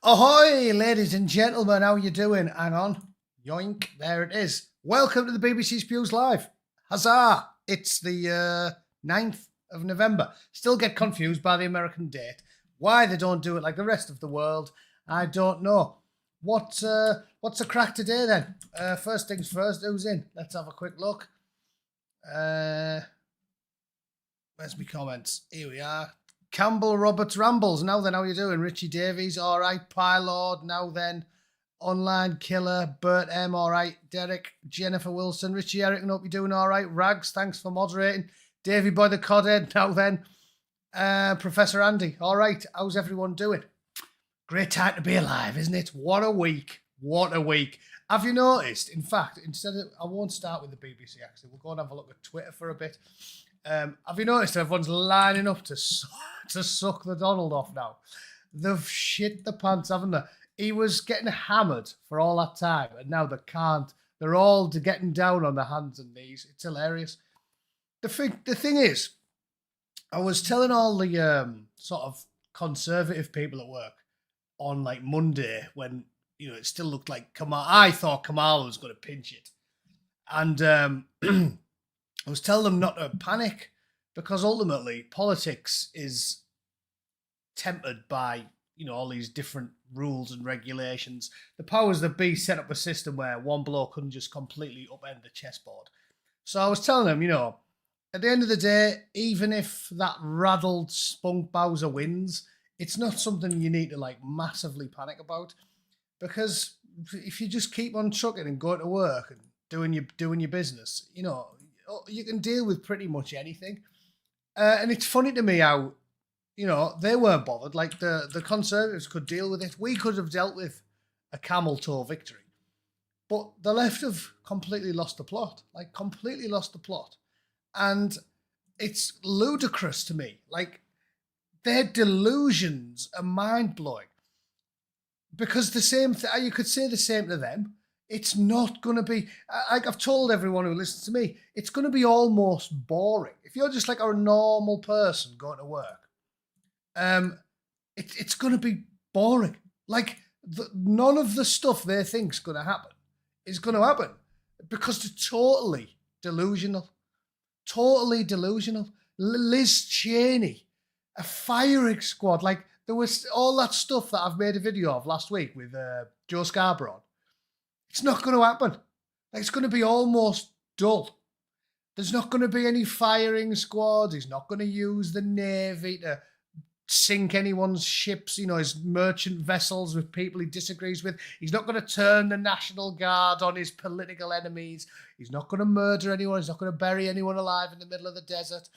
Ahoy, ladies and gentlemen, how you doing? Hang on. Yoink, there it is. Welcome to the BBC Spews Live. Huzzah! It's the 9th of November. Still get confused by the American date. Why they don't do it like the rest of the world, I don't know. What's the crack today then? First things first, who's in? Let's have a quick look. Where's my comments? Here we are. Campbell Roberts Rambles. Now then, how you doing? Richie Davies, all right. Pylord, now then. Online Killer, Bert M, all right. Derek, Jennifer Wilson, Richie Eric, hope you're doing all right. Rags, thanks for moderating. Davey Boy the Codhead, now then. Professor Andy, all right. How's everyone doing? Great time to be alive, isn't it? What a week. What a week. Have you noticed? In fact, I won't start with the BBC, actually. We'll go and have a look at Twitter for a bit. Have you noticed everyone's lining up to suck the Donald off now? They've shit the pants, haven't they? He was getting hammered for all that time, and now they can't. They're all getting down on their hands and knees. It's hilarious. The thing is, I was telling all the sort of conservative people at work on like Monday when it still looked like I thought Kamala was going to pinch it, and I was telling them not to panic because ultimately politics is tempered by, all these different rules and regulations. The powers that be set up a system where one bloke couldn't just completely upend the chessboard. So I was telling them, at the end of the day, even if that raddled spunk Bowser wins, it's not something you need to like massively panic about, because if you just keep on trucking and going to work and doing your business, you can deal with pretty much anything. And it's funny to me how, they weren't bothered. Like the Conservatives could deal with it. We could have dealt with a camel toe victory. But the left have completely lost the plot. And it's ludicrous to me. Like, their delusions are mind-blowing. Because the same you could say the same to them. It's not going to be, like I've told everyone who listens to me, it's going to be almost boring. If you're just like a normal person going to work, it's going to be boring. Like, none of the stuff they think's going to happen is going to happen because they're totally delusional. Totally delusional. Liz Cheney, a firing squad. Like, there was all that stuff that I've made a video of last week with Joe Scarborough. It's not going to happen. Like, it's going to be almost dull. There's not going to be any firing squads. He's not going to use the Navy to sink anyone's ships, his merchant vessels with people he disagrees with. He's not going to turn the National Guard on his political enemies. He's not going to murder anyone. He's not going to bury anyone alive in the middle of the desert.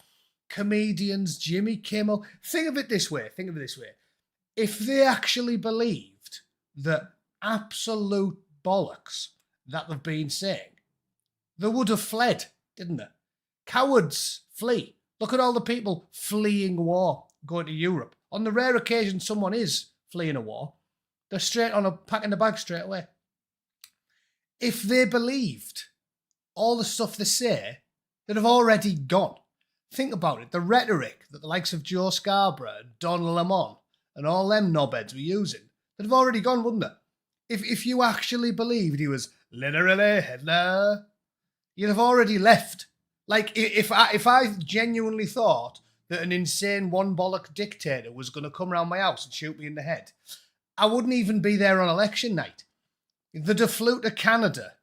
Comedians, Jimmy Kimmel. Think of it this way. If they actually believed that absolute bollocks that they've been saying, they would have fled, didn't they? Cowards flee. Look at all the people fleeing war, going to Europe. On the rare occasion someone is fleeing a war, they're straight on packing the bag straight away. If they believed all the stuff they say, they'd have already gone. Think about it. The rhetoric that the likes of Joe Scarborough and Don Lemon and all them knobheads were using, they'd have already gone, wouldn't they? If you actually believed he was literally Hitler, you'd have already left. Like, if I genuinely thought that an insane one-bollock dictator was going to come around my house and shoot me in the head, I wouldn't even be there on election night. They'd have flew to Canada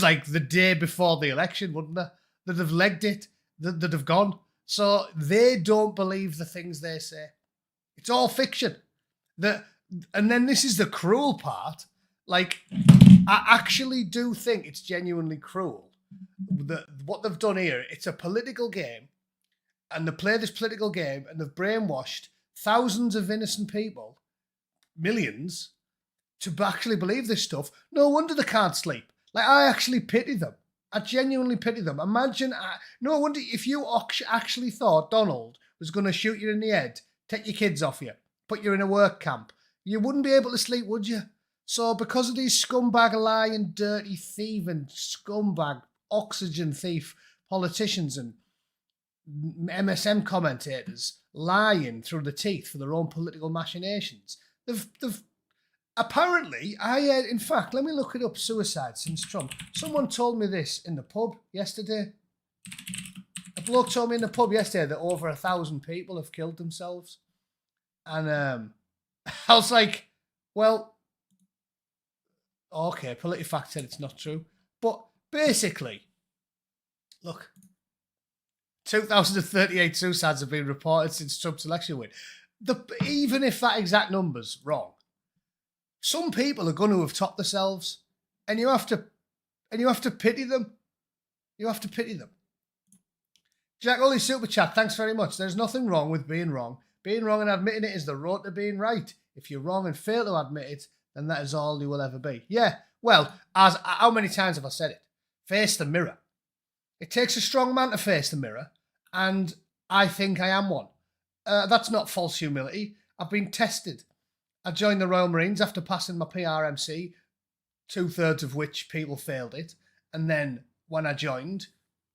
like the day before the election, wouldn't they? They'd have legged it. They'd have gone. So they don't believe the things they say. It's all fiction. And then this is the cruel part. Like, I actually do think it's genuinely cruel that what they've done here, it's a political game, and they play this political game, and they've brainwashed thousands of innocent people, millions, to actually believe this stuff. No wonder they can't sleep. Like, I actually pity them. I genuinely pity them. Imagine, no wonder if you actually thought Donald was going to shoot you in the head, take your kids off you, put you in a work camp, you wouldn't be able to sleep, would you? So because of these scumbag, lying, dirty, thieving, scumbag, oxygen thief politicians and MSM commentators lying through the teeth for their own political machinations, They've apparently, in fact, let me look it up, suicide since Trump. Someone told me this in the pub yesterday. A bloke told me in the pub yesterday that over 1,000 people have killed themselves. And I was like, well, okay, PolitiFact said it's not true. But basically, look, 2,038 suicides have been reported since Trump's election win. Even if that exact number's wrong, some people are going to have topped themselves, and you have to pity them. You have to pity them. Jack Ollie Super Chat, thanks very much. There's nothing wrong with being wrong. Being wrong and admitting it is the road to being right. If you're wrong and fail to admit it, then that is all you will ever be. Yeah, well, how many times have I said it? Face the mirror. It takes a strong man to face the mirror, and I think I am one. That's not false humility. I've been tested. I joined the Royal Marines after passing my PRMC, 2/3 of which people failed it, and then when I joined,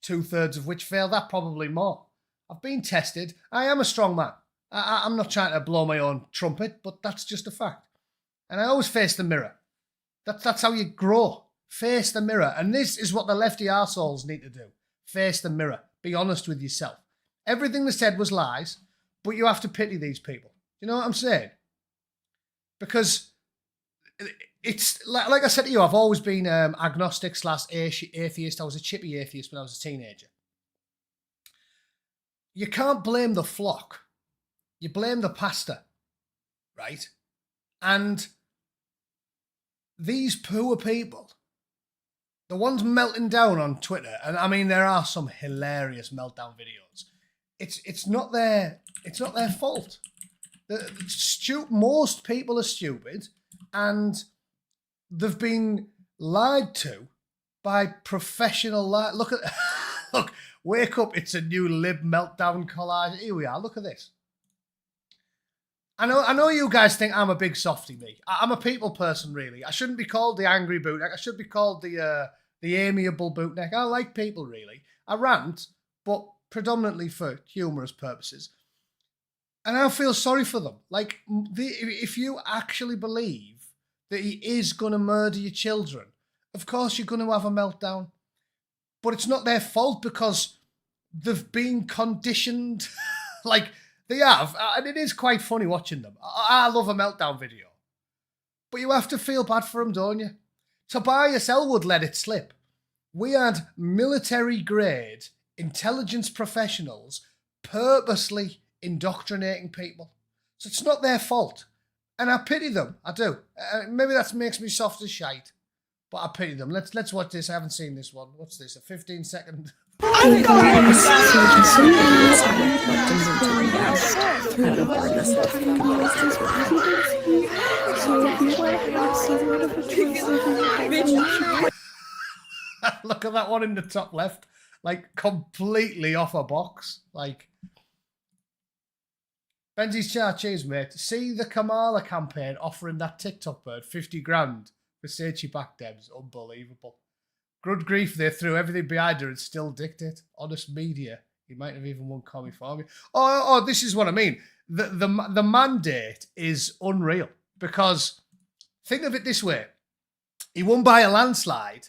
2/3 of which failed that, probably more. I've been tested. I am a strong man. I'm not trying to blow my own trumpet, but that's just a fact. And I always face the mirror. That's how you grow. Face the mirror. And this is what the lefty arseholes need to do. Face the mirror. Be honest with yourself. Everything they said was lies, but you have to pity these people. You know what I'm saying? Because it's, like I said to you, I've always been agnostic / atheist. I was a chippy atheist when I was a teenager. You can't blame the flock. You blame the pastor, right? And these poor people, the ones melting down on Twitter, and I mean there are some hilarious meltdown videos. It's not their fault. Most people are stupid, and they've been lied to by professional Look, wake up! It's a new lib meltdown collage. Here we are. Look at this. I know you guys think I'm a big softy, me. I'm a people person, really. I shouldn't be called the Angry Bootneck. I should be called the amiable Bootneck. I like people, really. I rant, but predominantly for humorous purposes. And I feel sorry for them. Like, if you actually believe that he is going to murder your children, of course you're going to have a meltdown. But it's not their fault because they've been conditioned. Like, they have. And it is quite funny watching them. I love a meltdown video. But you have to feel bad for them, don't you? Tobias Elwood let it slip. We had military-grade intelligence professionals purposely indoctrinating people. So it's not their fault. And I pity them. I do. Maybe that makes me soft as shite. But I pity them. Let's watch this. I haven't seen this one. What's this? A 15-second... Look at that one in the top left. Like, completely off a box. Like... Benji's Cheese, mate. See the Kamala campaign offering that TikTok bird 50 grand for Sachi back debs. Unbelievable. Good grief, they threw everything behind her and still dictate. Honest media. He might have even won Commie for me. Oh, this is what I mean. The mandate is unreal. Because, think of it this way. He won by a landslide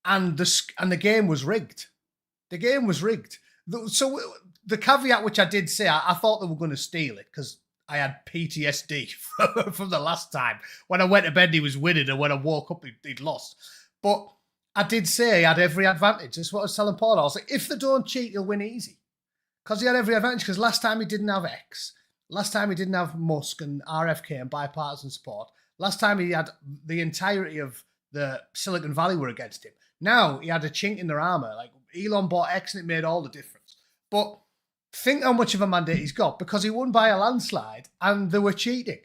and the game was rigged. The game was rigged. So the caveat which I did say, I thought they were going to steal it because I had PTSD from the last time. When I went to bed, he was winning, and when I woke up, he'd lost. But I did say he had every advantage. That's what I was telling Paul. I was like, if they don't cheat, he'll win easy. Because he had every advantage. Because last time he didn't have X. Last time he didn't have Musk and RFK and bipartisan support. Last time he had the entirety of the Silicon Valley were against him. Now he had a chink in their armour. Like, Elon bought X and it made all the difference. But think how much of a mandate he's got, because he won by a landslide and they were cheating.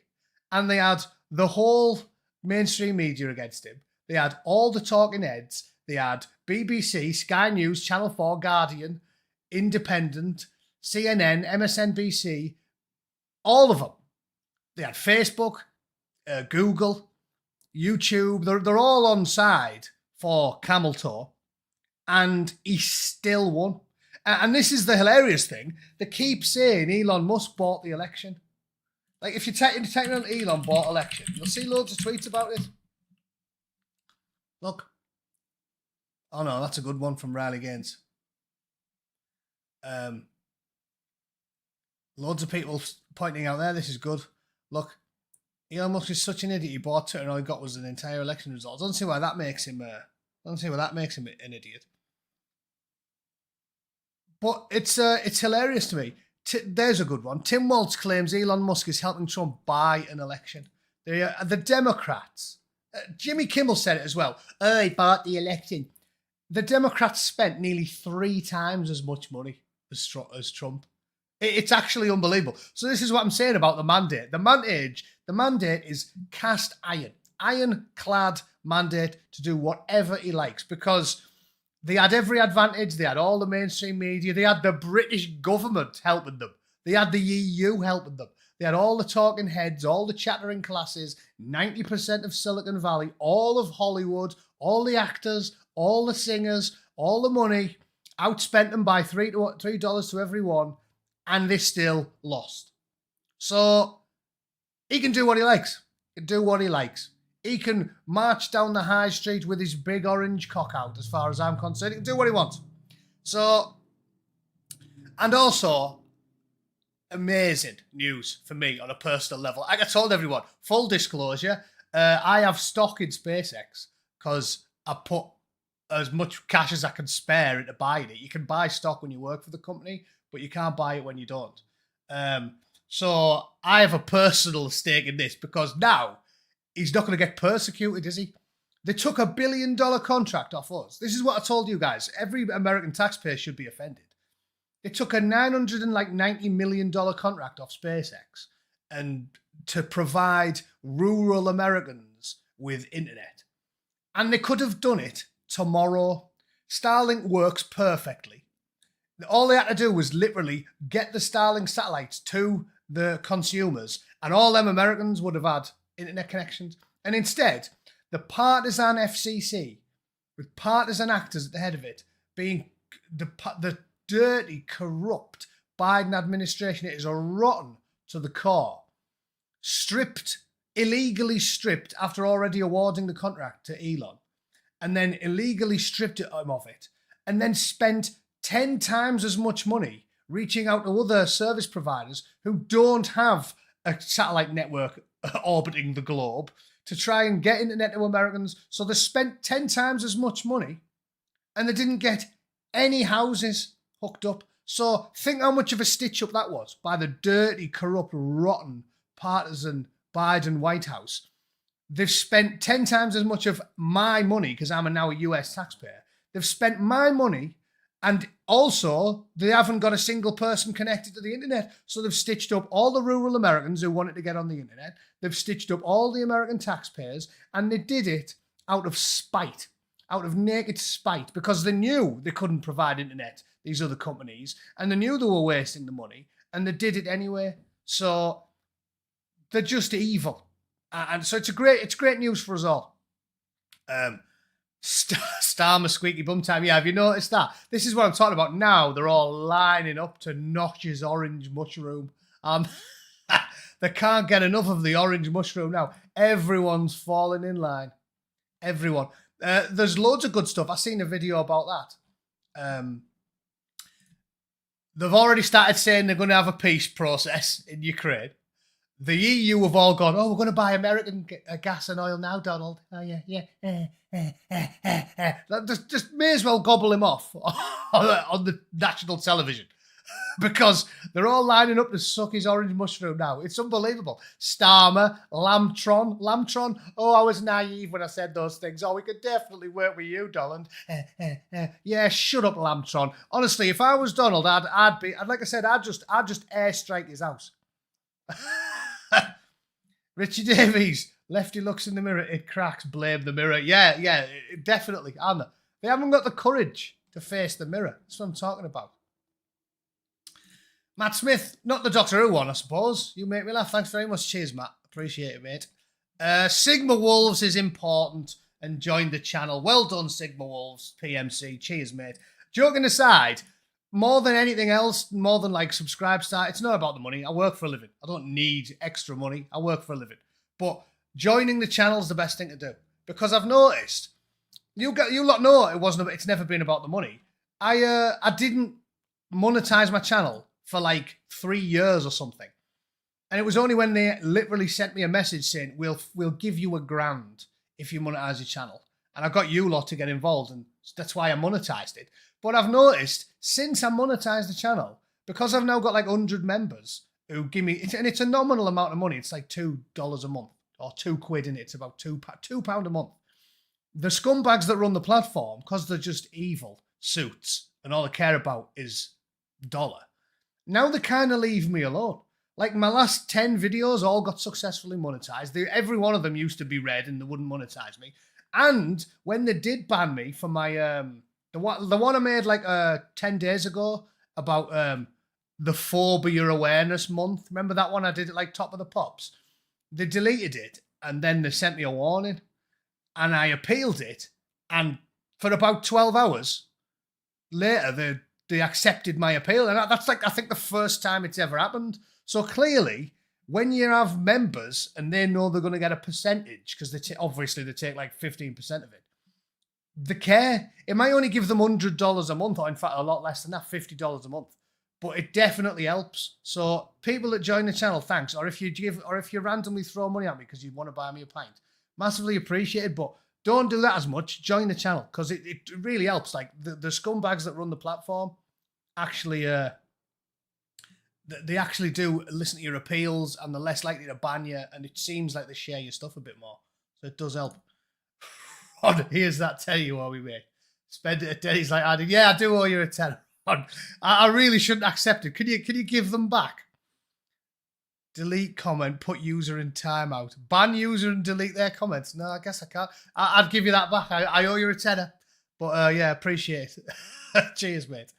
And they had the whole mainstream media against him. They had all the talking heads. They had BBC, Sky News, Channel 4, Guardian, Independent, CNN, MSNBC, all of them. They had Facebook, Google, YouTube. They're all on side for Camel Toe. And he still won. And this is the hilarious thing. They keep saying Elon Musk bought the election. Like, if you're taking an Elon bought election, you'll see loads of tweets about it. Look. Oh, no, that's a good one from Riley Gaines. Loads of people pointing out there, this is good. Look, Elon Musk is such an idiot. He bought Twitter and all he got was an entire election result. I don't see why that makes him an idiot. But it's hilarious to me. There's a good one. Tim Waltz claims Elon Musk is helping Trump buy an election. The Democrats, Jimmy Kimmel said it as well. Oh, he bought the election. The Democrats spent nearly 3 times as much money as Trump. It's actually unbelievable. So this is what I'm saying about the mandate. The mandate is cast iron. Ironclad mandate to do whatever he likes, because they had every advantage. They had all the mainstream media. They had the British government helping them. They had the EU helping them. They had all the talking heads, all the chattering classes, 90% of Silicon Valley, all of Hollywood, all the actors, all the singers, all the money, outspent them by $3 to every one, and they still lost. So he can do what he likes. He can do what he likes. He can march down the high street with his big orange cock out, as far as I'm concerned. He can do what he wants. So, and also, amazing news for me on a personal level. Like I told everyone, full disclosure, I have stock in SpaceX because I put as much cash as I can spare into buying it. You can buy stock when you work for the company, but you can't buy it when you don't. So I have a personal stake in this, because now he's not going to get persecuted, is he? They took $1 billion contract off us. This is what I told you guys. Every American taxpayer should be offended. They took a $990 million contract off SpaceX and to provide rural Americans with internet. And they could have done it tomorrow. Starlink works perfectly. All they had to do was literally get the Starlink satellites to the consumers, and all them Americans would have had internet connections. And instead, the partisan FCC, with partisan actors at the head of it, being the dirty, corrupt Biden administration, it is a rotten to the core, illegally stripped after already awarding the contract to Elon, and then illegally stripped him of it, and then spent 10 times as much money reaching out to other service providers who don't have a satellite network orbiting the globe to try and get internet to Americans. So they spent 10 times as much money and they didn't get any houses hooked up. So think how much of a stitch up that was by the dirty, corrupt, rotten, partisan Biden White House. They've spent 10 times as much of my money, because I'm now a US taxpayer. They've spent my money, and also they haven't got a single person connected to the internet. So they've stitched up all the rural Americans who wanted to get on the internet. They've stitched up all the American taxpayers, and they did it out of spite, out of naked spite, because they knew they couldn't provide internet, these other companies, and they knew they were wasting the money, and they did it anyway. So they're just evil. And so it's great news for us all. Star my squeaky bum time. Yeah, have you noticed that? This is what I'm talking about now. They're all lining up to Notch's orange mushroom. They can't get enough of the orange mushroom now. Everyone's falling in line. Everyone. There's loads of good stuff. I've seen a video about that. They've already started saying they're going to have a peace process in Ukraine. The EU have all gone, oh, we're going to buy American gas and oil now, Donald. Oh, yeah. Just may as well gobble him off on the national television, because they're all lining up to suck his orange mushroom now. It's unbelievable. Starmer, Lambtron. Oh, I was naive when I said those things. Oh, we could definitely work with you, Donald. Yeah, shut up, Lambtron. Honestly, if I was Donald, I'd just airstrike his house. Richie Davies, Lefty looks in the mirror, it cracks, blame the mirror. Yeah, definitely. They haven't got the courage to face the mirror. That's what I'm talking about. Matt Smith, not the Doctor Who one, I suppose. You make me laugh. Thanks very much. Cheers, Matt. Appreciate it, mate. Sigma Wolves is important and joined the channel. Well done, Sigma Wolves, PMC. Cheers, mate. Joking aside, more than anything else, more than like subscribe start, it's not about the money. I work for a living. I don't need extra money. I work for a living. But joining the channel is the best thing to do, because I've noticed you lot know it's never been about the money. I didn't monetize my channel for like 3 years or something. And it was only when they literally sent me a message saying, we'll give you $1,000 if you monetize your channel. And I got you lot to get involved, and that's why I monetized it. But I've noticed since I monetized the channel, because I've now got like 100 members who give me, and it's a nominal amount of money. It's like $2 a month or £2 in it. It's about £2 a month. The scumbags that run the platform, because they're just evil suits and all they care about is dollar, now they kind of leave me alone. Like my last 10 videos all got successfully monetized. Every one of them used to be red and they wouldn't monetize me. And when they did ban me for my, the one I made like 10 days ago about the phobia awareness month. Remember that one I did at like Top of the Pops? They deleted it and then they sent me a warning. And I appealed it. And for about 12 hours later, they accepted my appeal. And that's like, I think the first time it's ever happened. So clearly, when you have members and they know they're going to get a percentage, because obviously they take like 15% of it, they care. It might only give them $100 a month, or in fact a lot less than that, $50 a month. But it definitely helps. So people that join the channel, thanks. Or if you randomly throw money at me because you want to buy me a pint, massively appreciated. But don't do that as much. Join the channel, because it really helps. Like the scumbags that run the platform actually they actually do listen to your appeals, and they're less likely to ban you, and it seems like they share your stuff a bit more. So it does help. Here's that tell you what we made. Spend it a day. He's like, yeah, I do owe you a tenner. I really shouldn't accept it. Can you give them back? Delete comment, put user in timeout. Ban user and delete their comments. No, I guess I can't. I'd give you that back. I owe you a tenner. But yeah, appreciate it. Cheers, mate.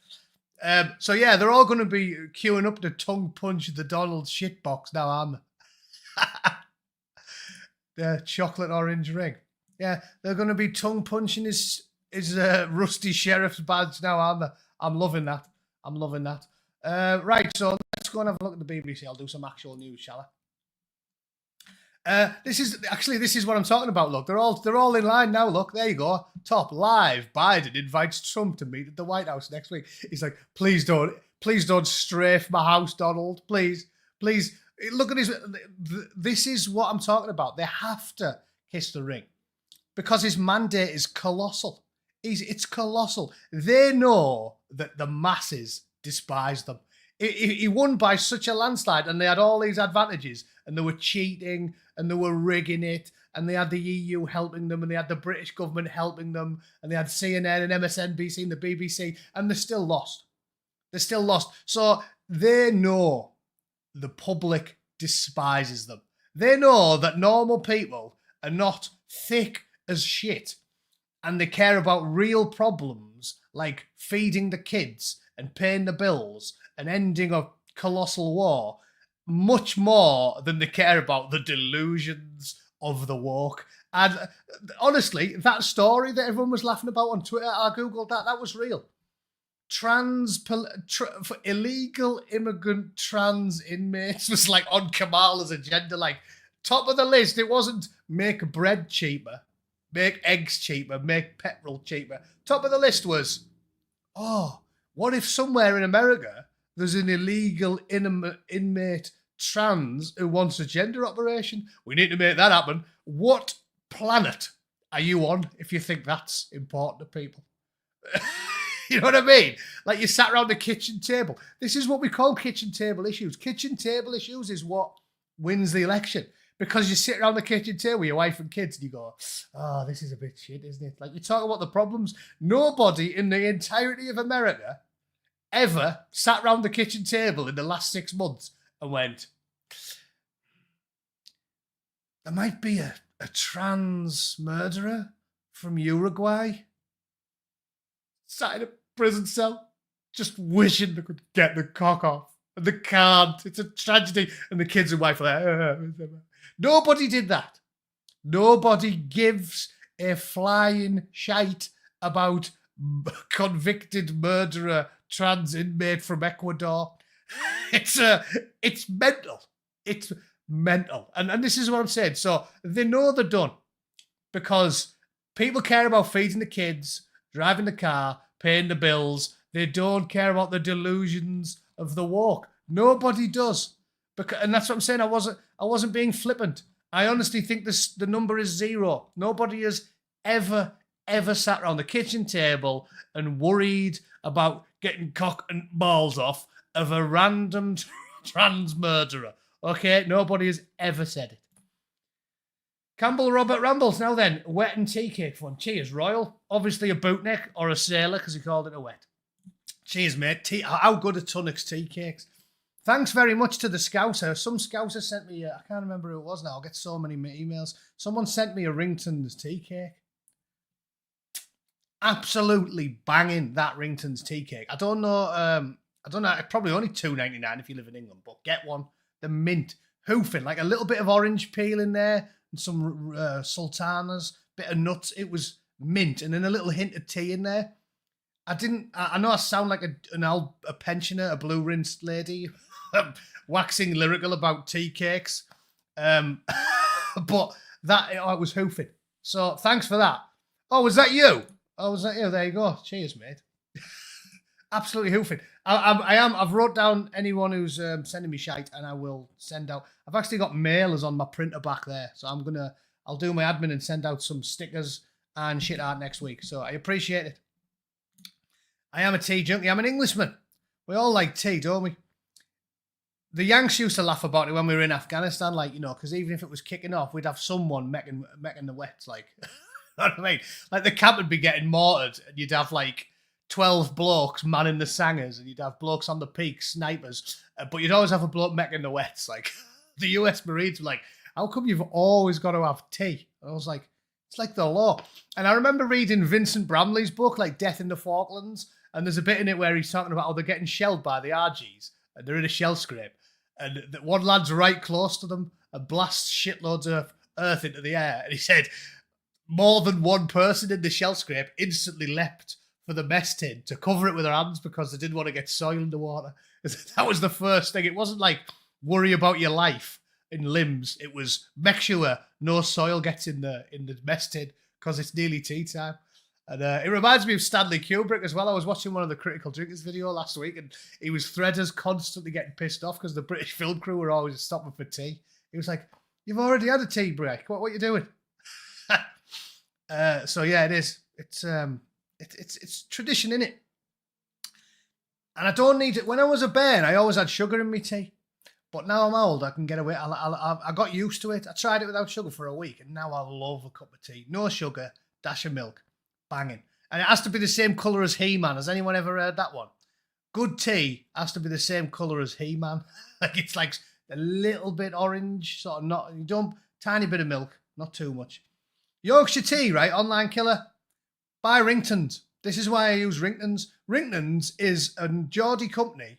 So yeah, they're all going to be queuing up to tongue punch the Donald shitbox now, aren't they? The chocolate orange ring. Yeah, they're going to be tongue punching his rusty sheriff's badge now, aren't they? I'm loving that. Right, so let's go and have a look at the BBC. I'll do some actual news, shall I? This is what I'm talking about. Look, they're all in line now. Look, there you go. Top live. Biden invites Trump to meet at the White House next week. He's like, please don't strafe my house, Donald. Please. Look at this. This is what I'm talking about. They have to kiss the ring because his mandate is colossal. It's colossal. They know that the masses despise them. He won by such a landslide, and they had all these advantages, and they were cheating, and they were rigging it, and they had the EU helping them, and they had the British government helping them, and they had CNN and MSNBC and the BBC, and they still lost. So they know the public despises them. They know that normal people are not thick as shit, and they care about real problems like feeding the kids and paying the bills and ending a colossal war much more than they care about the delusions of the woke. And honestly, that story that everyone was laughing about on Twitter, I googled that was real. Illegal immigrant trans inmates was like on Kamala's agenda, like top of the list. It wasn't make bread cheaper, make eggs cheaper, make petrol cheaper. Top of the list was, what if somewhere in America there's an illegal inmate trans who wants a gender operation? We need to make that happen. What planet are you on if you think that's important to people? You know what I mean? Like you sat around the kitchen table. This is what we call kitchen table issues. Kitchen table issues is what wins the election. Because you sit around the kitchen table with your wife and kids and you go, this is a bit shit, isn't it? Like you talk about the problems. Nobody in the entirety of America ever sat around the kitchen table in the last 6 months and went, there might be a trans murderer from Uruguay sat in a prison cell just wishing they could get the cock off. And they can't. It's a tragedy. And the kids and wife are like, Nobody did that. Nobody gives a flying shite about convicted murderer trans inmate from Ecuador. It's mental. It's mental. And this is what I'm saying. So they know they're done because people care about feeding the kids, driving the car, paying the bills. They don't care about the delusions of the walk. Nobody does. And that's what I'm saying. I wasn't being flippant. I honestly think the number is 0. Nobody has ever sat around the kitchen table and worried about getting cock and balls off of a random trans murderer. Okay? Nobody has ever said it. Campbell Robert Rambles. Now then, wet and tea cake fun. Cheers, Royal. Obviously a bootneck or a sailor because he called it a wet. Cheers, mate. How good are Tunnock's tea cakes? Thanks very much to the Scouser. Some Scouser sent me, I can't remember who it was now. I get so many emails. Someone sent me a Rington's tea cake. Absolutely banging, that Rington's tea cake. I don't know, probably only $2.99 if you live in England, but get one. The mint, hoofing, like a little bit of orange peel in there and some sultanas, bit of nuts. It was mint and then a little hint of tea in there. I know I sound like a pensioner, a blue-rinsed lady, waxing lyrical about tea cakes, but it was hoofing. So thanks for that. Oh, was that you? There you go. Cheers, mate. Absolutely hoofing. I've wrote down anyone who's sending me shite, and I will send out. I've actually got mailers on my printer back there, so I'll do my admin and send out some stickers and shit art next week. So I appreciate it. I am a tea junkie. I'm an Englishman. We all like tea, don't we? The Yanks used to laugh about it when we were in Afghanistan, because even if it was kicking off, we'd have someone making the wets, you know what I mean? Like the camp would be getting mortared, and you'd have 12 blokes manning the sangers, and you'd have blokes on the peak, snipers, but you'd always have a bloke making the wets. The US Marines were like, how come you've always got to have tea? And I was like, it's like the law. And I remember reading Vincent Bramley's book, Death in the Falklands, and there's a bit in it where he's talking about how they're getting shelled by the RGs, and they're in a shell scrape, and one lad's right close to them and blasts shitloads of earth into the air, and he said more than one person in the shell scrape instantly leapt for the mess tin to cover it with their hands because they didn't want to get soil in the water. That was the first thing. It wasn't worry about your life in limbs. It was make sure no soil gets in the mess tin because it's nearly tea time. And it reminds me of Stanley Kubrick as well. I was watching one of the Critical Drinkers video last week, and he was threaders constantly getting pissed off because the British film crew were always stopping for tea. He was like, "You've already had a tea break. What are you doing?" So yeah, it is. It's tradition, innit? And I don't need it. When I was a bairn, I always had sugar in my tea. But now I'm old, I can get away. I got used to it. I tried it without sugar for a week, and now I love a cup of tea. No sugar, dash of milk. Banging. And it has to be the same colour as He-Man. Has anyone ever heard that one? Good tea has to be the same colour as He-Man. It's a little bit orange, sort of tiny bit of milk, not too much. Yorkshire tea, right? Online killer. Buy Ringtons. This is why I use Ringtons. Ringtons is a Geordie company,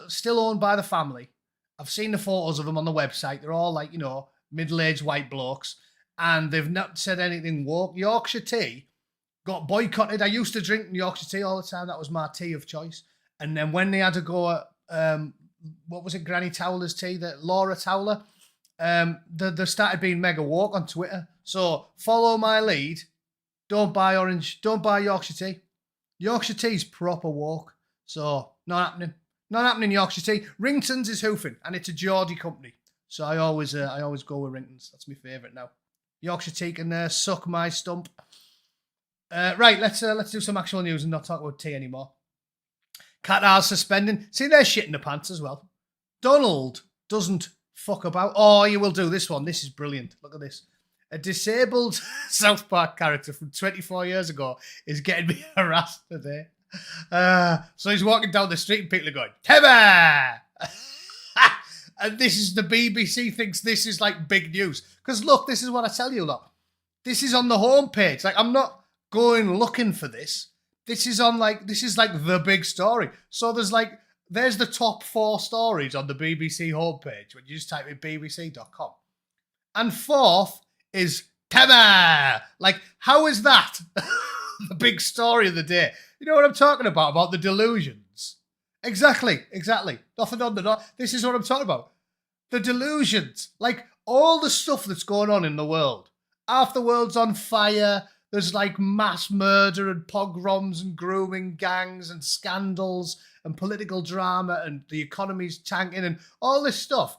still owned by the family. I've seen the photos of them on the website. They're all middle-aged white blokes. And they've not said anything woke. Yorkshire tea got boycotted. I used to drink Yorkshire tea all the time. That was my tea of choice. And then when they had to go at, what was it, Granny Towler's tea, Laura Towler, they started being mega woke on Twitter. So follow my lead. Don't buy Yorkshire tea. Yorkshire tea's proper woke. So not happening. Not happening Yorkshire tea. Ringtons is hoofing, and it's a Geordie company. So I always go with Ringtons. That's my favourite now. Yorkshire tea can suck my stump. Right, let's do some actual news and not talk about tea anymore. Qatar suspending. See, they're shit in the pants as well. Donald doesn't fuck about. Oh, you will do this one. This is brilliant. Look at this. A disabled South Park character from 24 years ago is getting me harassed today. So he's walking down the street and people are going, Teba! And this is the BBC thinks this is big news. Because look, this is what I tell you, look. This is on the homepage. I'm not going looking for this. This is on the big story. So there's the top 4 stories on the BBC homepage when you just type in bbc.com. And 4th is Tema. How is that? the big story of the day. You know what I'm talking about the delusions. Exactly. Nothing on the dot. This is what I'm talking about. The delusions. Like, all the stuff that's going on in the world. Half the world's on fire. There's like mass murder and pogroms and grooming gangs and scandals and political drama and the economy's tanking and all this stuff.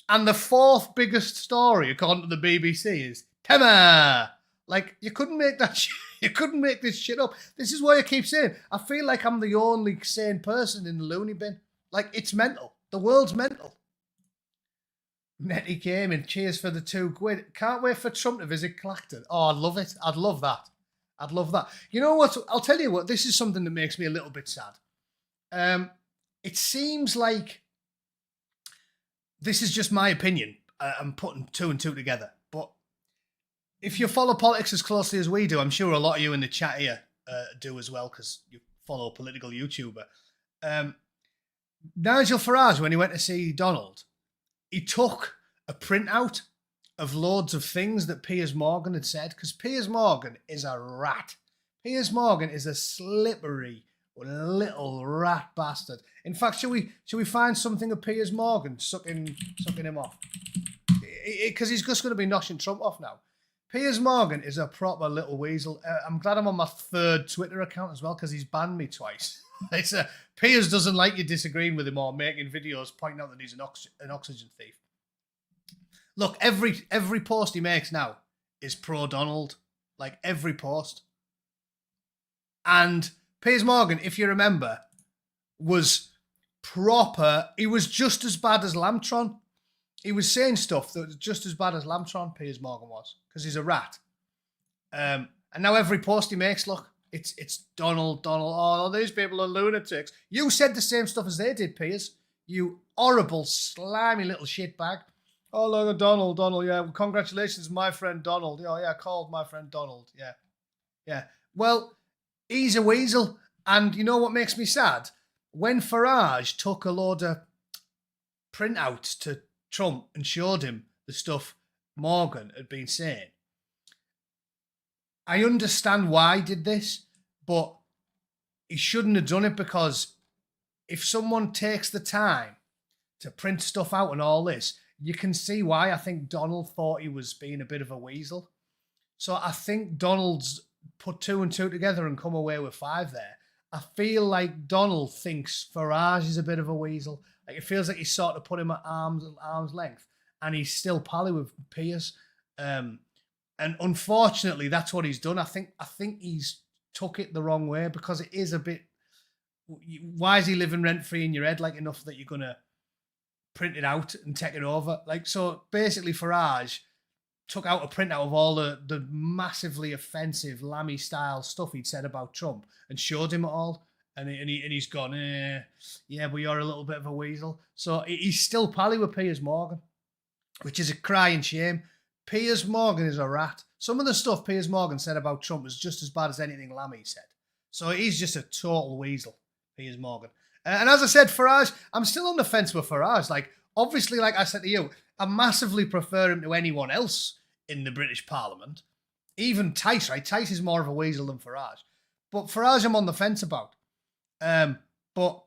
And the fourth biggest story, according to the BBC, is Tema. Like, you couldn't make that shit. You couldn't make this shit up. This is why I keep saying, I feel like I'm the only sane person in the loony bin. Like, it's mental. The world's mental. Nettie came in. Cheers for the £2. Can't wait for Trump to visit Clacton. Oh, I'd love it. I'd love that. You know what? I'll tell you what. This is something that makes me a little bit sad. It seems like this is just my opinion. I'm putting two and two together. But if you follow politics as closely as we do, I'm sure a lot of you in the chat here do as well, because you follow a political YouTuber. Nigel Farage, when he went to see Donald, he took a printout of loads of things that Piers Morgan had said, because Piers Morgan is a rat. Piers Morgan is a slippery little rat bastard. In fact, should we find something of Piers Morgan sucking him off? Because he's just going to be noshing Trump off now. Piers Morgan is a proper little weasel. I'm glad I'm on my third Twitter account as well, because he's banned me twice. Piers doesn't like you disagreeing with him or making videos pointing out that he's an oxygen thief. Look, every post he makes now is pro-Donald. Like, every post. And Piers Morgan, if you remember, was proper. He was just as bad as Lambtron. He was saying stuff that was just as bad as Lambtron, Piers Morgan was, because he's a rat. And now every post he makes, look, it's Donald. Oh, these people are lunatics. You said the same stuff as they did, Piers. You horrible, slimy little shitbag. Oh, look at Donald, yeah. Well, congratulations, my friend Donald. Oh, yeah, I called my friend Donald. Yeah. Well, he's a weasel. And you know what makes me sad? When Farage took a load of printouts to Trump and showed him the stuff Morgan had been saying, I understand why he did this, but he shouldn't have done it, because if someone takes the time to print stuff out and all this, you can see why I think Donald thought he was being a bit of a weasel. So I think Donald's put two and two together and come away with 5 there. I feel like Donald thinks Farage is a bit of a weasel. Like, it feels like he's sort of put him at arm's length, and he's still pally with Piers. And unfortunately, that's what he's done. I think he's took it the wrong way, because it is a bit. Why is he living rent free in your head? Like, enough that you're gonna print it out and take it over. Like, so basically, Farage took out a printout of all the massively offensive Lammy style stuff he'd said about Trump and showed him it all. And he's gone, yeah, but you're a little bit of a weasel. So he's still pally with Piers Morgan, which is a crying shame. Piers Morgan is a rat. Some of the stuff Piers Morgan said about Trump was just as bad as anything Lammy said. So he's just a total weasel, Piers Morgan. And as I said, Farage, I'm still on the fence with Farage. Like, obviously, like I said to you, I massively prefer him to anyone else in the British Parliament. Even Tice, right? Tice is more of a weasel than Farage. But Farage, I'm on the fence about. But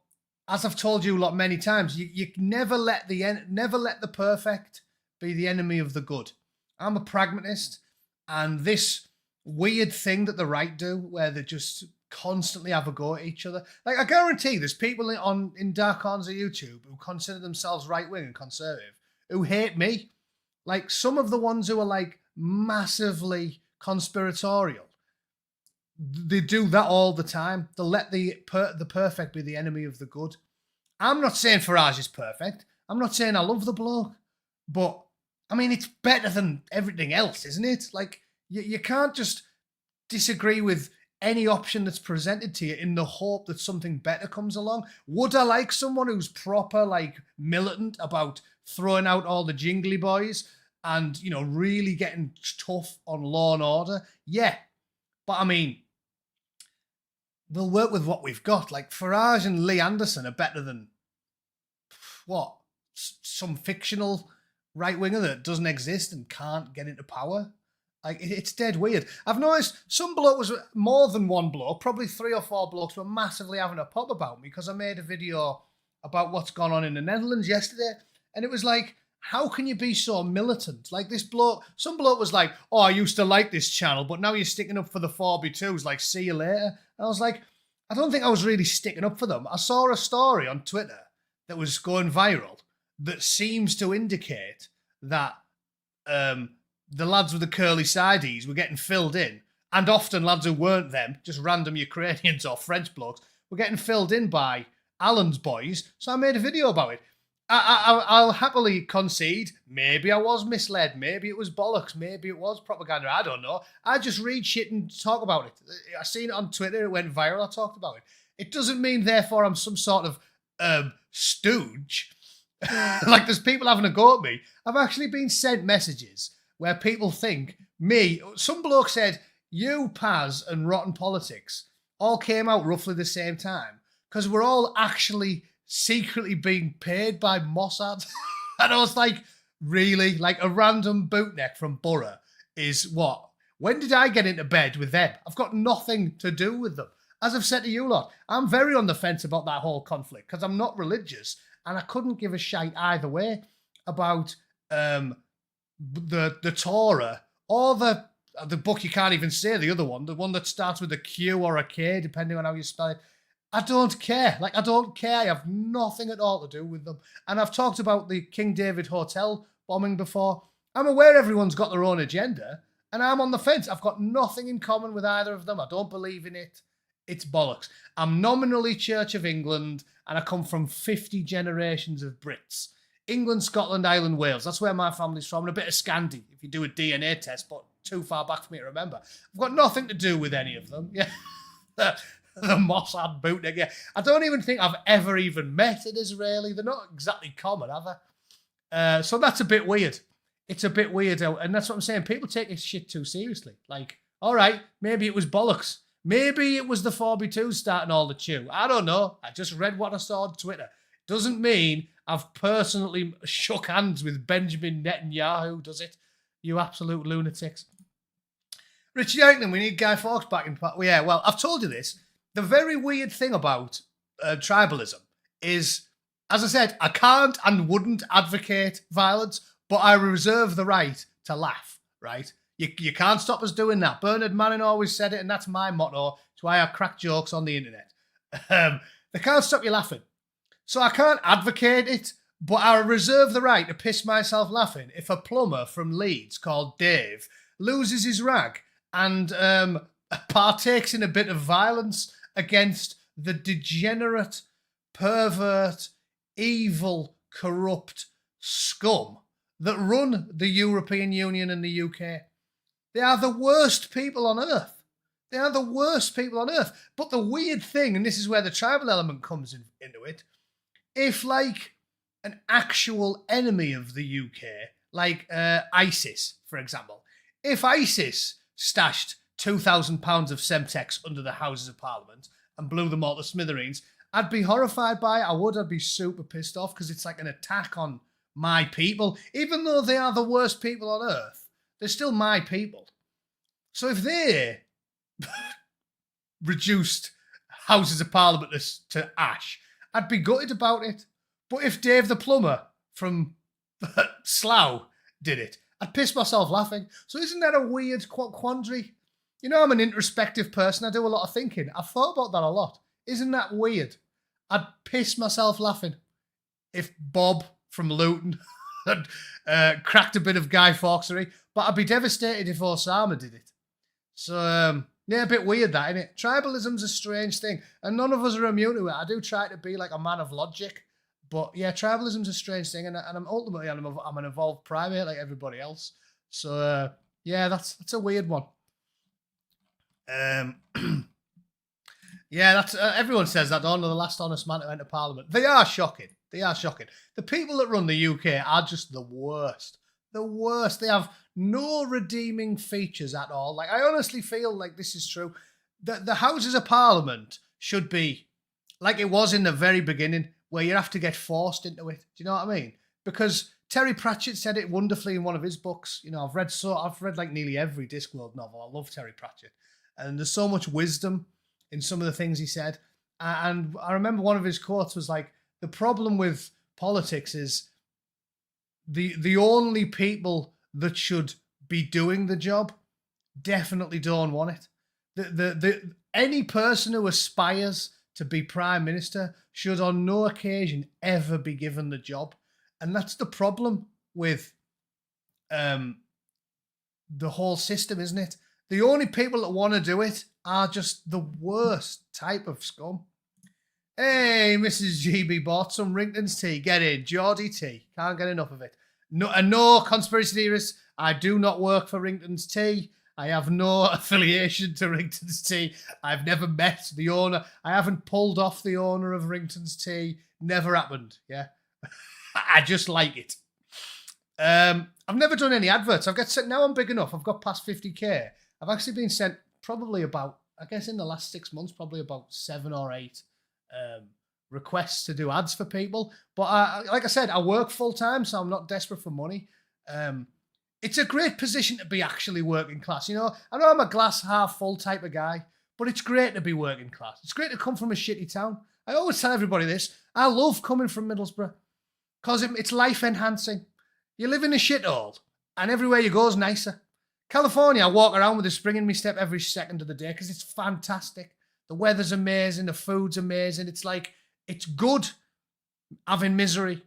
as I've told you many times, you never let the perfect be the enemy of the good. I'm a pragmatist, and this weird thing that the right do, where they just constantly have a go at each other. Like, I guarantee there's people in dark corners of YouTube who consider themselves right-wing and conservative who hate me. Like, some of the ones who are like massively conspiratorial, they do that all the time. They let the perfect be the enemy of the good. I'm not saying Farage is perfect. I'm not saying I love the bloke, but I mean, it's better than everything else, isn't it? Like, you can't just disagree with any option that's presented to you in the hope that something better comes along. Would I like someone who's proper, like, militant about throwing out all the jingly boys and, you know, really getting tough on law and order? Yeah. But I mean, we'll work with what we've got. Like, Farage and Lee Anderson are better than, what, some fictional right-winger that doesn't exist and can't get into power. Like, it's dead weird. I've noticed some bloke was more than one bloke, probably 3 or 4 blokes were massively having a pop about me because I made a video about what's gone on in the Netherlands yesterday. And it was like, how can you be so militant? Like this bloke, some bloke was like, oh, I used to like this channel, but now you're sticking up for the 4B2s, like, see you later. And I was like, I don't think I was really sticking up for them. I saw a story on Twitter that was going viral that seems to indicate that the lads with the curly sideys were getting filled in, and often lads who weren't them, just random Ukrainians or French blokes, were getting filled in by Alan's boys. So I made a video about it. I'll happily concede, maybe I was misled, maybe it was bollocks, maybe it was propaganda, I don't know. I just read shit and talk about it. I seen it on Twitter, it went viral, I talked about it. It doesn't mean, therefore, I'm some sort of stooge. Like, there's people having a go at me. I've actually been sent messages where people think me, some bloke said, you, Paz, and Rotten Politics all came out roughly the same time because we're all actually secretly being paid by Mossad. And I was like, really? Like, a random bootneck from Borough is what? When did I get into bed with them? I've got nothing to do with them. As I've said to you lot, I'm very on the fence about that whole conflict because I'm not religious and I couldn't give a shite either way about the Torah or the book you can't even say, the other one, the one that starts with a Q or a K, depending on how you spell it. I don't care. Like, I don't care. I have nothing at all to do with them. And I've talked about the King David Hotel bombing before. I'm aware everyone's got their own agenda, and I'm on the fence. I've got nothing in common with either of them. I don't believe in it. It's bollocks. I'm nominally Church of England, and I come from 50 generations of Brits. England, Scotland, Ireland, Wales. That's where my family's from. And a bit of Scandi, if you do a DNA test, but too far back for me to remember. I've got nothing to do with any of them. Yeah. The Mossad bootneck. Yeah. I don't even think I've ever even met an Israeli. They're not exactly common, are they? So that's a bit weird. It's a bit weird. And that's what I'm saying. People take this shit too seriously. Like, all right, maybe it was bollocks. Maybe it was the 4B2 starting all the chew. I don't know. I just read what I saw on Twitter. Doesn't mean I've personally shook hands with Benjamin Netanyahu, does it? You absolute lunatics. Richie Yankton, we need Guy Fawkes back in. Yeah, well, I've told you this. The very weird thing about tribalism is, as I said, I can't and wouldn't advocate violence, but I reserve the right to laugh, right? You can't stop us doing that. Bernard Manning always said it, and that's my motto. It's why I crack jokes on the internet. They can't stop you laughing. So I can't advocate it, but I reserve the right to piss myself laughing if a plumber from Leeds called Dave loses his rag and partakes in a bit of violence against the degenerate, pervert, evil, corrupt scum that run the European Union and the UK. They are the worst people on earth. They are the worst people on earth. But the weird thing, and this is where the tribal element comes into it, if like an actual enemy of the UK, like ISIS, for example, if ISIS stashed £2,000 of Semtex under the Houses of Parliament and blew them all to smithereens, I'd be horrified by it. I would. I'd be super pissed off because it's like an attack on my people. Even though they are the worst people on earth, they're still my people. So if they reduced Houses of Parliament to ash, I'd be gutted about it. But if Dave the plumber from Slough did it, I'd piss myself laughing. So isn't that a weird quandary? You know, I'm an introspective person. I do a lot of thinking. I've thought about that a lot. Isn't that weird? I'd piss myself laughing if Bob from Luton had cracked a bit of Guy Fawkesry, but I'd be devastated if Osama did it. So, yeah, a bit weird that, isn't it? Tribalism's a strange thing, and none of us are immune to it. I do try to be like a man of logic, but yeah, tribalism's a strange thing, and I'm ultimately I'm an evolved primate like everybody else. So, yeah, that's a weird one. Yeah, that's everyone says that. They're the last honest man to enter Parliament. They are shocking. They are shocking. The people that run the UK are just the worst. The worst. They have no redeeming features at all. Like, I honestly feel like this is true. The Houses of Parliament should be like it was in the very beginning, where you have to get forced into it. Do you know what I mean? Because Terry Pratchett said it wonderfully in one of his books. You know, I've read like nearly every Discworld novel. I love Terry Pratchett, and there's so much wisdom in some of the things he said. And I remember one of his quotes was like, "The problem with politics is the only people that should be doing the job definitely don't want it. Any person who aspires to be prime minister should on no occasion ever be given the job." And that's the problem with the whole system, isn't it? The only people that want to do it are just the worst type of scum. Hey, Mrs. GB bought some Rington's tea. Get in, Geordie tea. Can't get enough of it. No, conspiracy theorists. I do not work for Rington's tea. I have no affiliation to Rington's tea. I've never met the owner. I haven't pulled off the owner of Rington's tea. Never happened. Yeah. I just like it. I've never done any adverts. Now I'm big enough. I've got past 50k. I've actually been sent probably about, I guess in the last 6 months, probably about 7 or 8 requests to do ads for people. But like I said, I work full time, so I'm not desperate for money. It's a great position to be actually working class. You know I'm a glass half full type of guy, but it's great to be working class. It's great to come from a shitty town. I always tell everybody this. I love coming from Middlesbrough because it's life enhancing. You live in a shithole and everywhere you go is nicer. California, I walk around with a spring in my step every second of the day because it's fantastic. The weather's amazing. The food's amazing. It's good having misery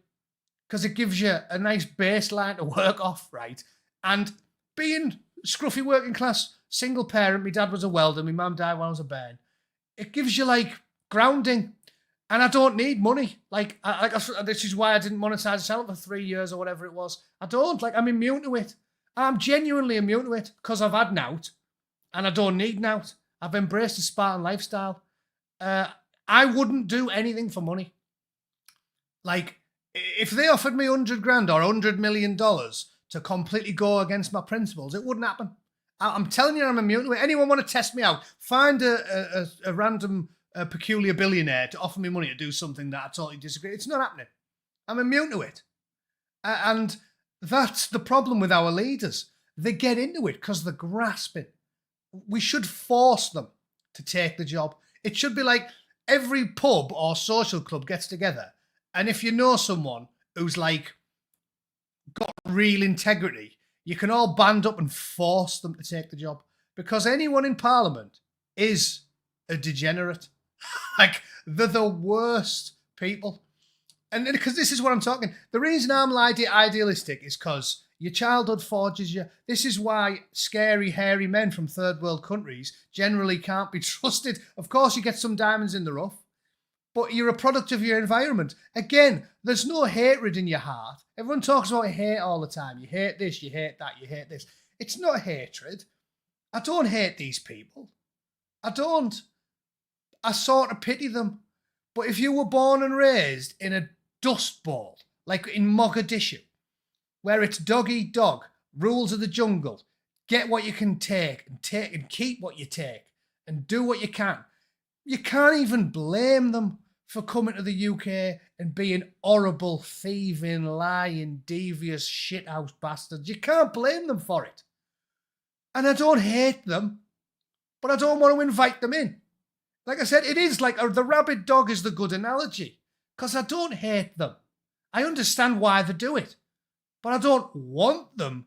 because it gives you a nice baseline to work off, right? And being scruffy working class, single parent, my dad was a welder, my mum died when I was a bairn. It gives you grounding. And I don't need money. This is why I didn't monetize the channel for 3 years or whatever it was. I don't. I'm immune to it. I'm genuinely immune to it because I've had nout and I don't need nout. I've embraced a Spartan lifestyle. I wouldn't do anything for money. If they offered me 100 grand or $100 million to completely go against my principles, it wouldn't happen. I'm telling you, I'm immune to it. Anyone want to test me out? Find a random peculiar billionaire to offer me money to do something that I totally disagree. It's not happening. I'm immune to it. And that's the problem with our leaders. They get into it because they're grasping. We should force them to take the job. It should be like every pub or social club gets together. And if you know someone who's got real integrity, you can all band up and force them to take the job. Because anyone in Parliament is a degenerate. They're the worst people. And because this is what I'm talking. The reason I'm idealistic is because your childhood forges you. This is why scary, hairy men from third world countries generally can't be trusted. Of course, you get some diamonds in the rough, but you're a product of your environment. Again, there's no hatred in your heart. Everyone talks about hate all the time. You hate this, you hate that, you hate this. It's not hatred. I don't hate these people. I don't. I sort of pity them. But if you were born and raised in a dust bowl, like in Mogadishu, where it's dog eat dog, rules of the jungle, get what you can take and keep what you take and do what you can't even blame them for coming to the UK and being horrible, thieving, lying, devious, shithouse bastards. You can't blame them for it. And I don't hate them, but I don't want to invite them in. Like I said, it is the rabid dog is the good analogy because I don't hate them. I understand why they do it, but I don't want them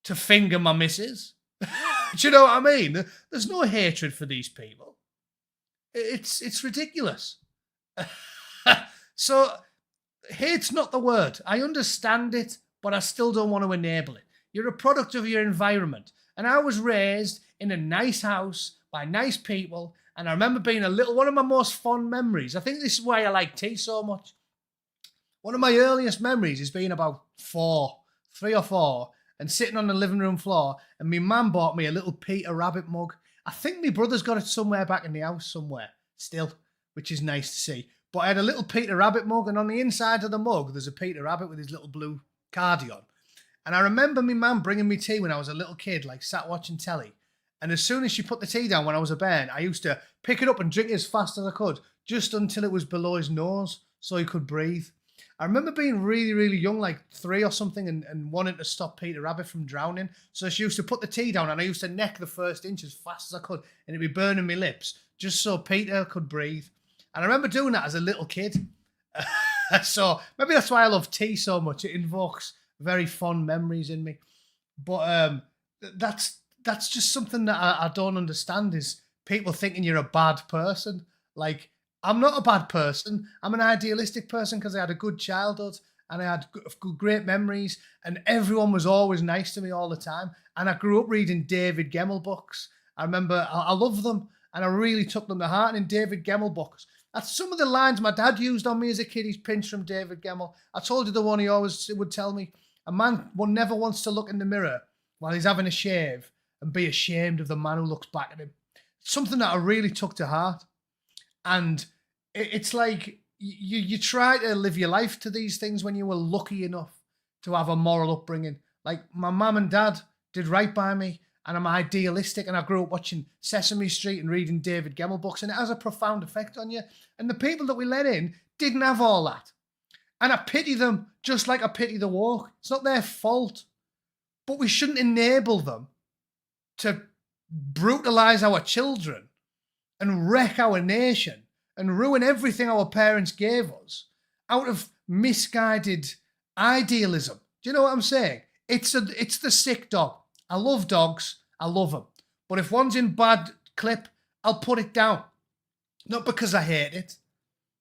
to finger my missus. Do you know what I mean? There's no hatred for these people. It's ridiculous. So hate's not the word. I understand it, but I still don't want to enable it. You're a product of your environment. And I was raised in a nice house by nice people. And I remember being one of my most fond memories. I think this is why I like tea so much. One of my earliest memories is being about 3 or 4, and sitting on the living room floor. And my mum bought me a little Peter Rabbit mug. I think my brother's got it somewhere back in the house somewhere still, which is nice to see. But I had a little Peter Rabbit mug, and on the inside of the mug, there's a Peter Rabbit with his little blue cardi on. And I remember my mum bringing me tea when I was a little kid, sat watching telly. And as soon as she put the tea down when I was a bairn, I used to pick it up and drink it as fast as I could, just until it was below his nose so he could breathe. I remember being really, really young, like 3 or something, and wanting to stop Peter Rabbit from drowning. So she used to put the tea down and I used to neck the first inch as fast as I could and it'd be burning my lips just so Peter could breathe. And I remember doing that as a little kid. So maybe that's why I love tea so much. It invokes very fond memories in me. But that's just something that I don't understand is people thinking you're a bad person. Like, I'm not a bad person. I'm an idealistic person because I had a good childhood and I had great memories and everyone was always nice to me all the time. And I grew up reading David Gemmell books. I remember I love them and I really took them to heart. And in David Gemmell books, that's some of the lines my dad used on me as a kid. He's pinched from David Gemmell. I told you the one he always would tell me. A man never wants to look in the mirror while he's having a shave and be ashamed of the man who looks back at him. Something that I really took to heart. And it's like you try to live your life to these things when you were lucky enough to have a moral upbringing. Like my mum and dad did right by me and I'm idealistic and I grew up watching Sesame Street and reading David Gemmell books and it has a profound effect on you. And the people that we let in didn't have all that. And I pity them just like I pity the woke. It's not their fault. But we shouldn't enable them to brutalise our children and wreck our nation and ruin everything our parents gave us out of misguided idealism. Do you know what I'm saying? It's the sick dog. I love dogs. I love them. But if one's in bad clip, I'll put it down. Not because I hate it,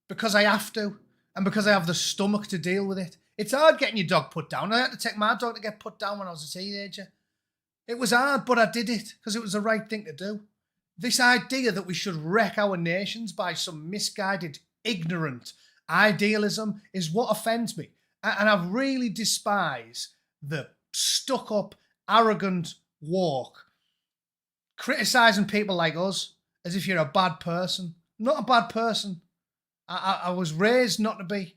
because I have to, and because I have the stomach to deal with it. It's hard getting your dog put down. I had to take my dog to get put down when I was a teenager. It was hard, but I did it because it was the right thing to do. This idea that we should wreck our nations by some misguided, ignorant idealism is what offends me. And I really despise the stuck-up, arrogant walk, criticising people like us as if you're a bad person. I'm not a bad person. I was raised not to be,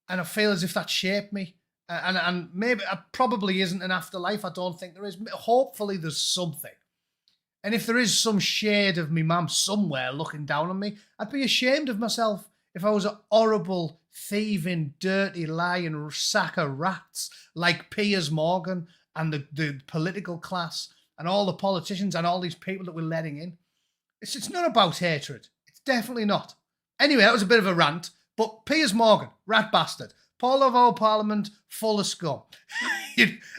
and I feel as if that shaped me. And maybe it probably isn't an afterlife. I don't think there is. Hopefully there's something. And if there is some shade of me mum somewhere looking down on me, I'd be ashamed of myself if I was a horrible, thieving, dirty, lying sack of rats like Piers Morgan and the political class and all the politicians and all these people that we're letting in. It's not about hatred. It's definitely not. Anyway, that was a bit of a rant, but Piers Morgan, rat bastard. Paul of our Parliament, full of scum.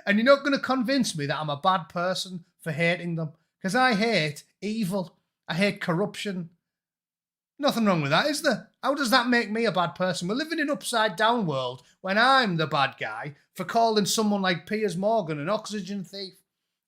And you're not going to convince me that I'm a bad person for hating them. Because I hate evil. I hate corruption. Nothing wrong with that, is there? How does that make me a bad person? We're living in an upside-down world when I'm the bad guy for calling someone like Piers Morgan an oxygen thief.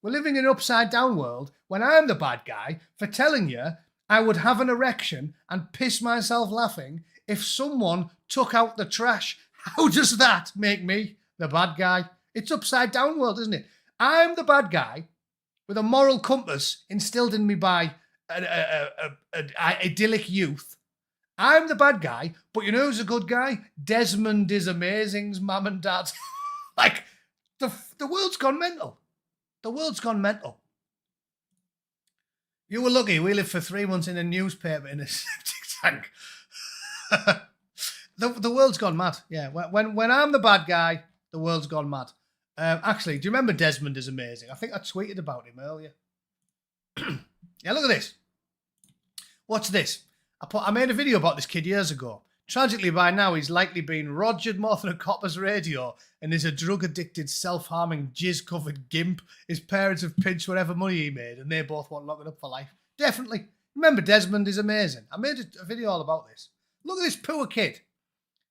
We're living in an upside-down world when I'm the bad guy for telling you I would have an erection and piss myself laughing if someone took out the trash. How does that make me the bad guy? It's upside-down world, isn't it? I'm the bad guy with a moral compass instilled in me by an idyllic youth. I'm the bad guy, but you know who's a good guy? Desmond is amazing's mum and dad. Like, the world's gone mental. The world's gone mental. You were lucky. We lived for 3 months in a newspaper in a septic tank. The world's gone mad. Yeah, when I'm the bad guy, the world's gone mad. Actually, do you remember Desmond is amazing? I think I tweeted about him earlier. Yeah, look at this. What's this? I made a video about this kid years ago. Tragically, by now, he's likely been rogered more than a copper's radio and is a drug-addicted, self-harming, jizz-covered gimp. His parents have pinched whatever money he made and they both want locking up for life. Definitely. Remember, Desmond is amazing. I made a video all about this. Look at this poor kid.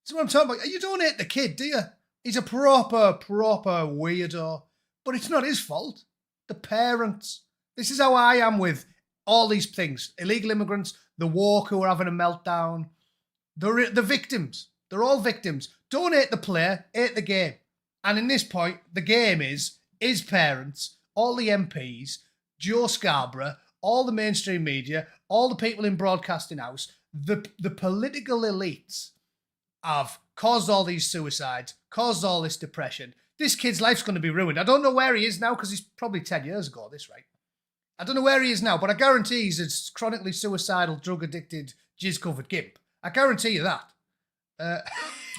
That's what I'm talking about. You don't hate the kid, do you? He's a proper weirdo. But it's not his fault. The parents. This is how I am with all these things. Illegal immigrants, the woke who are having a meltdown. The victims. They're all victims. Don't hate the player, hate the game. And in this point, the game is his parents, all the MPs, Joe Scarborough, all the mainstream media, all the people in Broadcasting House, the political elites have caused all these suicides, caused all this depression. This kid's life's going to be ruined. I don't know where he is now because he's probably 10 years ago, this, right? I don't know where he is now, but I guarantee he's a chronically suicidal, drug-addicted, jizz-covered gimp. I guarantee you that.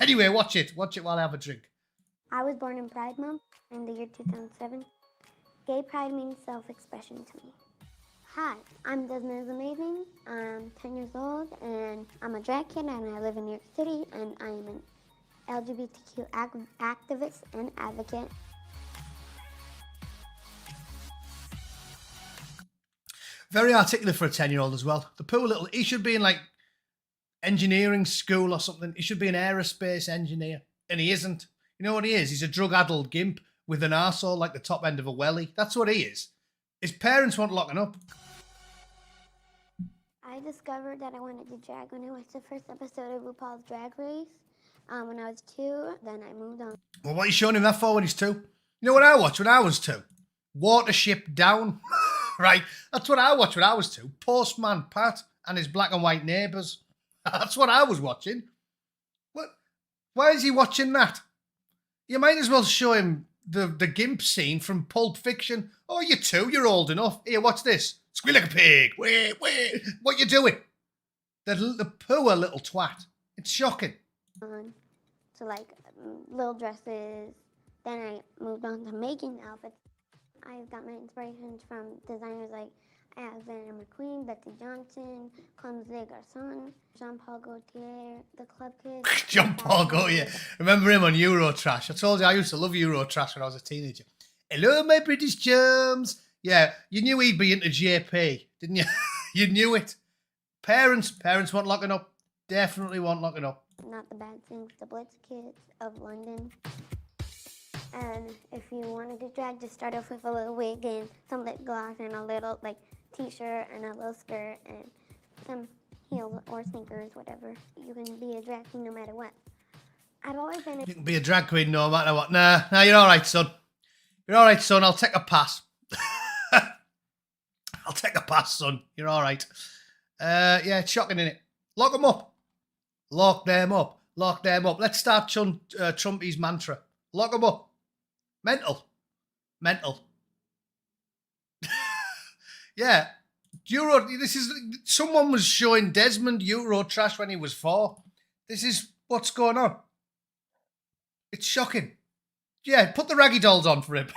Anyway, watch it. Watch it while I have a drink. I was born in Pride Month in the year 2007. Gay pride means self-expression to me. Hi, I'm Desmond is Amazing. I'm 10 years old, and I'm a drag kid, and I live in New York City, and I am an LGBTQ activist and advocate. Very articulate for a 10-year-old as well. The poor little... He should be in, like, engineering school or something. He should be an aerospace engineer, and he isn't. You know what he is? He's a drug-addled gimp with an arsehole like the top end of a welly. That's what he is. His parents won't lock him up. I discovered that I wanted to drag when I watched the first episode of RuPaul's Drag Race when I was 2. Then I moved on. Well, what are you showing him that for when he's 2? You know what I watched when I was 2? Watership Down. Right? That's what I watched when I was 2. Postman Pat and his black and white neighbours. That's what I was watching. What? Why is he watching that? You might as well show him the gimp scene from Pulp Fiction. Oh, you're 2, you're old enough. Here, watch this. Squeal like a pig. Wait. What you doing? The poor little twat. It's shocking. So like little dresses. Then I moved on to making outfits. I got my inspirations from designers like Alexander McQueen, Betsy Johnson, Comme des Garçons, Jean-Paul Gaultier, the Club Kids. Jean-Paul Gaultier. Remember him on Eurotrash? I told you I used to love Eurotrash when I was a teenager. Hello, my British chums. Yeah, you knew he'd be into JP, didn't you? You knew it. Parents want locking up. Definitely want locking up. Not the Bad Things, the Blitz Kids of London. And if you want to do drag, just start off with a little wig and some lip gloss and a little like t-shirt and a little skirt and some heels or sneakers, whatever. You can be a drag queen no matter what. I've always been You can be a drag queen no matter what. Nah, you're all right, son. You're all right, son. I'll take a pass. I'll take a pass, son. You're all right. Yeah, it's shocking, isn't it? Lock them up. Lock them up. Lock them up. Let's start Trumpy's mantra. Lock them up. Mental. Yeah. Someone was showing Desmond Eurotrash when he was 4. This is what's going on. It's shocking. Yeah, put the Ragy Dolls on for him.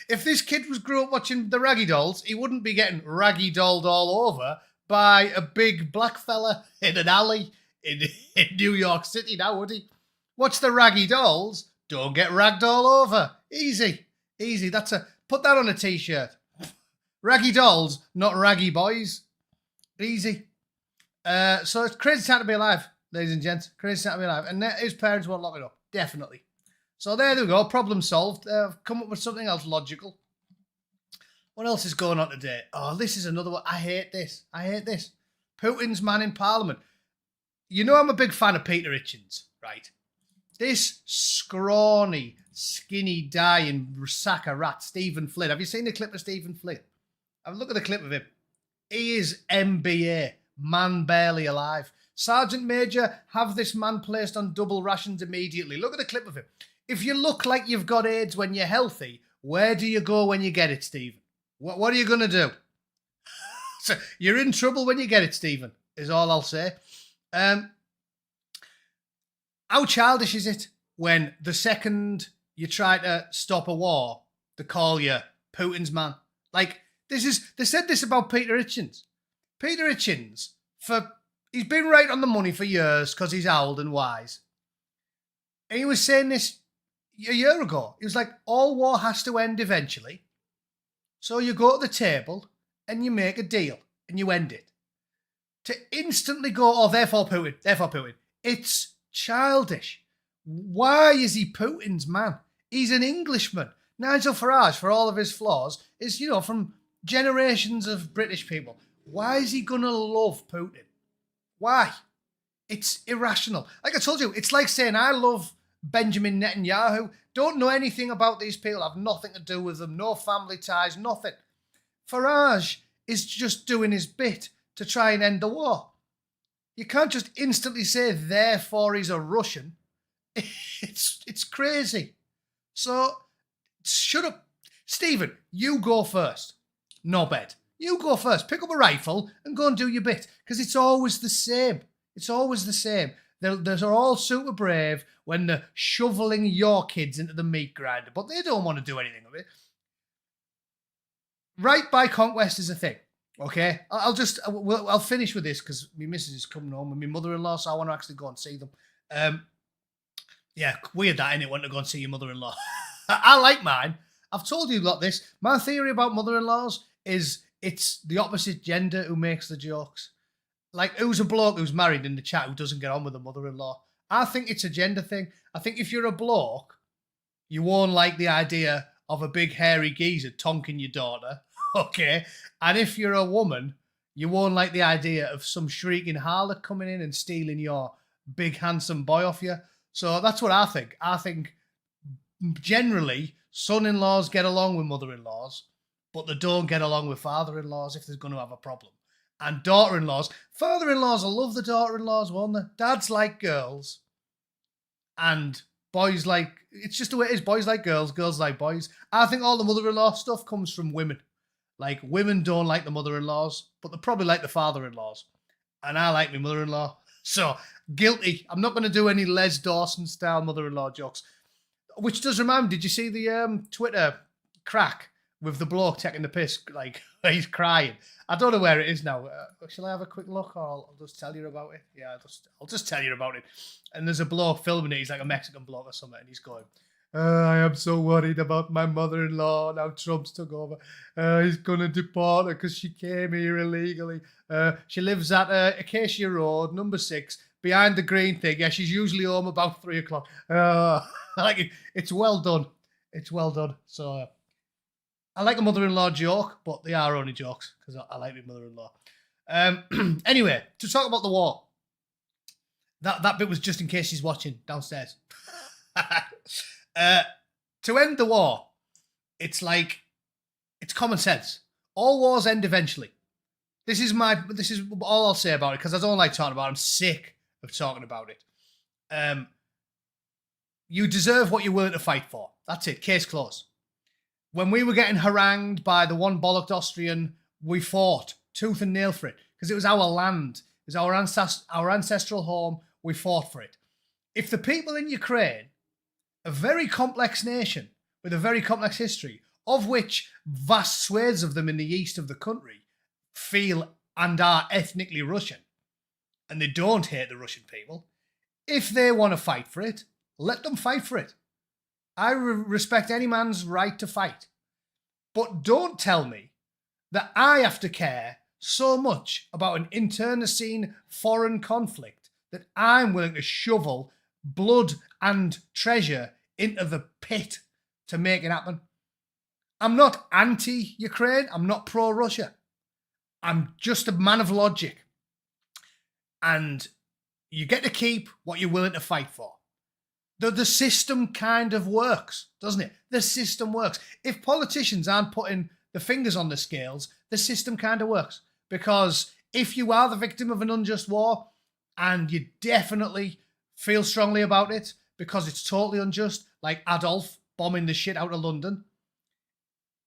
If this kid grew up watching the Ragy Dolls, he wouldn't be getting Ragy Dolled all over by a big black fella in an alley in New York City now, would he? Watch the Ragy Dolls. Don't get ragged all over. Easy. Put that on a t-shirt. Ragy Dolls, not Raggy Boys. Easy. So it's crazy time to be alive, ladies and gents. Crazy time to be alive. And his parents won't lock it up. Definitely. So there we go. Problem solved. Come up with something else logical. What else is going on today? Oh, this is another one. I hate this. Putin's man in Parliament. You know I'm a big fan of Peter Hitchens, right? This scrawny, skinny, dying sack of rat, Stephen Flynn. Have you seen the clip of Stephen Flynn? Have a look at the clip of him. He is MBA, man barely alive. Sergeant Major, have this man placed on double rations immediately. Look at the clip of him. If you look like you've got AIDS when you're healthy, where do you go when you get it, Stephen? What are you going to do? So you're in trouble when you get it, Stephen, is all I'll say. How childish is it when the second you try to stop a war, they call you Putin's man? Like, they said this about Peter Hitchens. Peter Hitchens, he's been right on the money for years because he's old and wise. And he was saying this a year ago. He was like, all war has to end eventually. So you go to the table and you make a deal and you end it. To instantly go, oh, therefore Putin. It's childish. Why is he Putin's man? He's an Englishman. Nigel Farage, for all of his flaws, is, from generations of British people. Why is he going to love Putin? Why? It's irrational. Like I told you, it's like saying I love Benjamin Netanyahu. Don't know anything about these people. Have nothing to do with them. No family ties, nothing. Farage is just doing his bit to try and end the war. You can't just instantly say, therefore he's a Russian. It's crazy. So, shut up. Stephen, you go first. No bed. You go first. Pick up a rifle and go and do your bit. Because it's always the same. They're all super brave when they're shoveling your kids into the meat grinder, but they don't want to do anything with it. Right by conquest is a thing. Okay, I'll finish with this because my missus is coming home with my mother-in-law, so I want to actually go and see them. Yeah, weird that, innit? Want to go and see your mother-in-law. I like mine. I've told you about this. My theory about mother-in-laws is it's the opposite gender who makes the jokes. Like, who's a bloke who's married in the chat who doesn't get on with a mother-in-law? I think it's a gender thing. I think if you're a bloke, you won't like the idea of a big hairy geezer tonking your daughter, okay? And if you're a woman, you won't like the idea of some shrieking harlot coming in and stealing your big handsome boy off you. So that's what I think. I think generally son-in-laws get along with mother-in-laws, but they don't get along with father-in-laws if they're going to have a problem. And daughter-in-laws, father-in-laws will love the daughter-in-laws, won't they? Dads like girls, and boys like, it's just the way it is. Boys like girls, girls like boys. I think all the mother-in-law stuff comes from women. Like, women don't like the mother-in-laws, but they probably like the father-in-laws. And I like my mother-in-law. So, guilty. I'm not going to do any Les Dawson-style mother-in-law jokes. Which does remind me, did you see the Twitter crack with the bloke taking the piss? Like, he's crying. I don't know where it is now. Shall I have a quick look, or I'll just tell you about it? Yeah, I'll just tell you about it. And there's a bloke filming it. He's like a Mexican bloke or something, and he's going, I am so worried about my mother-in-law. Now Trump's took over. He's going to deport her because she came here illegally. She lives at Acacia Road, number 6, behind the green thing. Yeah, she's usually home about 3 o'clock. I like it. It's well done. It's well done. So I like a mother-in-law joke, but they are only jokes because I like my mother-in-law. Anyway, to talk about the war. That bit was just in case she's watching downstairs. To end the war, it's common sense. All wars end eventually. This is all I'll say about it because I don't like talking about it. I'm sick of talking about it. You deserve what you're willing to fight for. That's it. Case closed. When we were getting harangued by the one bollocked Austrian, we fought tooth and nail for it because it was our land. It was our ancestral home. We fought for it. If the people in Ukraine, a very complex nation with a very complex history, of which vast swathes of them in the east of the country feel and are ethnically Russian, and they don't hate the Russian people, if they want to fight for it, let them fight for it. I respect any man's right to fight. But don't tell me that I have to care so much about an internecine foreign conflict that I'm willing to shovel blood and treasure into the pit to make it happen. I'm not anti-Ukraine. I'm not pro-Russia. I'm just a man of logic. And you get to keep what you're willing to fight for. The system kind of works, doesn't it? The system works. If politicians aren't putting the fingers on the scales, the system kind of works. Because if you are the victim of an unjust war and you definitely feel strongly about it because it's totally unjust, like Adolf bombing the shit out of London,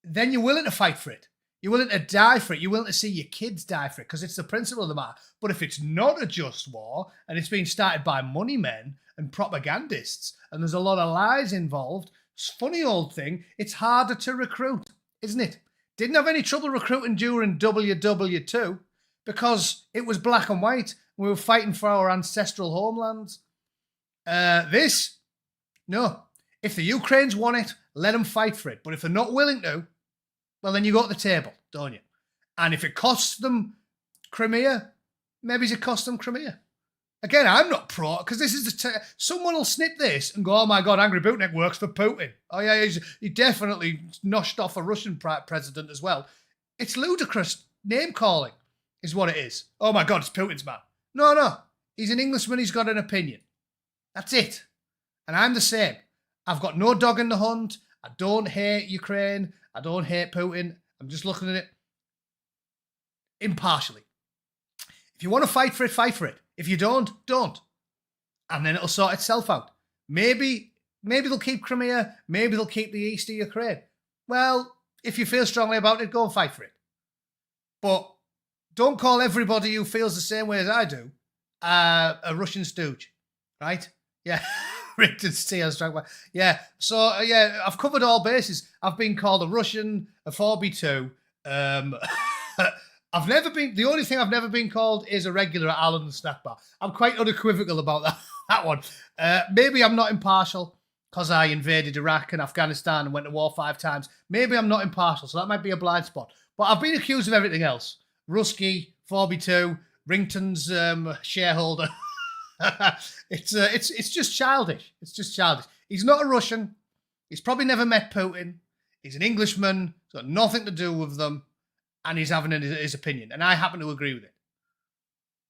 then you're willing to fight for it. You're willing to die for it. You're willing to see your kids die for it because it's the principle of the matter. But if it's not a just war and it's being started by money men and propagandists and there's a lot of lies involved, it's a funny old thing, it's harder to recruit, isn't it? Didn't have any trouble recruiting during WW2 because it was black and white. We were fighting for our ancestral homelands. No. If the Ukrainians want it, let them fight for it. But if they're not willing to, well, then you go to the table, don't you? And if it costs them Crimea, maybe it costs them Crimea. Again, I'm not pro, because this is someone will snip this and go, oh my God, Angry Bootneck works for Putin. Oh yeah, he definitely noshed off a Russian president as well. It's ludicrous name calling is what it is. Oh my God, it's Putin's man. No. He's an Englishman, he's got an opinion. That's it. And I'm the same. I've got no dog in the hunt. I don't hate Ukraine. I don't hate Putin. I'm just looking at it impartially. If you want to fight for it, fight for it. If you don't. And then it'll sort itself out. Maybe they'll keep Crimea. Maybe they'll keep the east of Ukraine. Well, if you feel strongly about it, go and fight for it. But don't call everybody who feels the same way as I do a Russian stooge. right? Yeah. Rington's tea has drank by. Yeah. So, yeah, I've covered all bases. I've been called a Russian, a 4B2. I've never been, the only thing I've never been called is a regular at Alan the Snack Bar. I'm quite unequivocal about that one. Maybe I'm not impartial because I invaded Iraq and Afghanistan and went to war 5 times. Maybe I'm not impartial, so that might be a blind spot. But I've been accused of everything else. Rusky, 4B2, Rington's shareholder. It's just childish. It's just childish. He's not a Russian. He's probably never met Putin. He's an Englishman. He's got nothing to do with them. And he's having his opinion. And I happen to agree with it.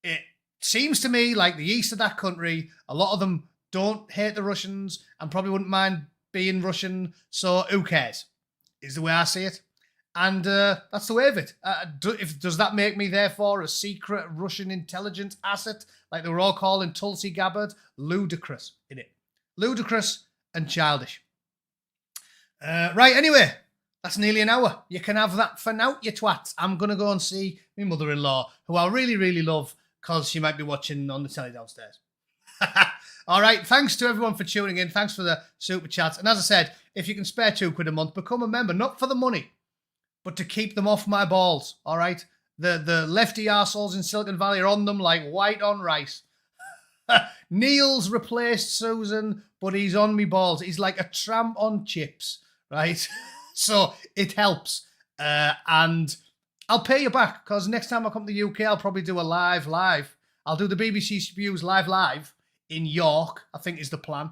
It seems to me like the east of that country, a lot of them don't hate the Russians and probably wouldn't mind being Russian. So who cares? Is the way I see it. And that's the way of it. Does that make me, therefore, a secret Russian intelligence asset, like they were all calling Tulsi Gabbard? Ludicrous, innit? Ludicrous and childish. Right, anyway, that's nearly an hour. You can have that for now, you twats. I'm going to go and see my mother-in-law, who I really, really love, because she might be watching on the telly downstairs. All right, thanks to everyone for tuning in. Thanks for the super chats. And as I said, if you can spare £2 a month, become a member, not for the money, but to keep them off my balls, all right? The lefty arseholes in Silicon Valley are on them like white on rice. Neil's replaced Susan, but he's on me balls. He's like a tramp on chips, right? So it helps. And I'll pay you back, because next time I come to the UK, I'll probably do a live. I'll do the BBC Spews live in York, I think is the plan.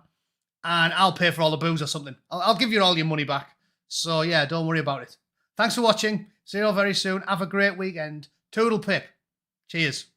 And I'll pay for all the booze or something. I'll give you all your money back. So yeah, don't worry about it. Thanks for watching. See you all very soon. Have a great weekend. Toodle pip. Cheers.